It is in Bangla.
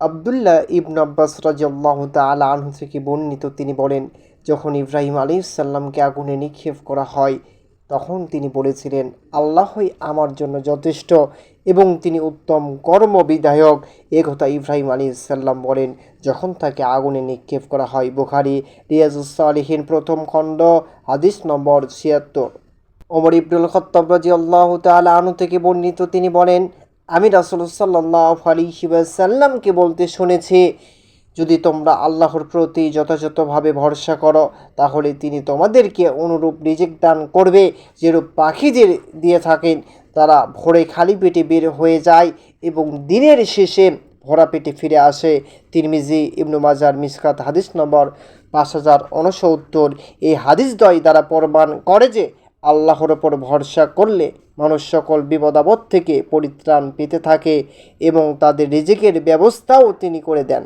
আব্দুল্লাহ ইবন আব্বাস রাদিয়াল্লাহু তাআলা আনহু থেকে বর্ণিত, তিনি বলেন, যখন ইব্রাহিম আলাইহিস সালামকে আগুনে নিক্ষেপ করা হয় তখন তিনি বলেছিলেন, আল্লাহই আমার জন্য যথেষ্ট এবং তিনি উত্তম কর্মবিধায়ক। এ কথা ইব্রাহিম আলাইহিস সালাম বলেন যখন তাকে আগুনে নিক্ষেপ করা হয়। বুখারী রিয়াজুস সালিহিন প্রথম খণ্ড হাদিস নম্বর ৭৬। ওমর ইবনুল খাত্তাব রাদিয়াল্লাহু তাআলা আনহু থেকে বর্ণিত, তিনি বলেন, আমি রাসূলুল্লাহ সাল্লাল্লাহু আলাইহি ওয়াসাল্লামকে বলতে শুনেছি, যদি তোমরা আল্লাহর প্রতি যথাযথভাবে ভরসা করো তাহলে তিনি তোমাদেরকে অনুরূপ রিজিক দান করবে যেরূপ পাখিদের দিয়ে থাকেন। তারা ভোরে খালি পেটে বের হয়ে যায় এবং দিনের শেষে ভরা পেটে ফিরে আসে। তিরমিজি, ইবনু মাজার, মিশকাত হাদিস নম্বর 5069। এই হাদিসদ্বয় দ্বারা প্রমাণ করে যে আল্লাহর ওপর ভরসা করলে মানুষ সকল বিপদাপদ থেকে পরিত্রাণ পেতে থাকে এবং তাদের রিজিকের ব্যবস্থাও তিনি করে দেন।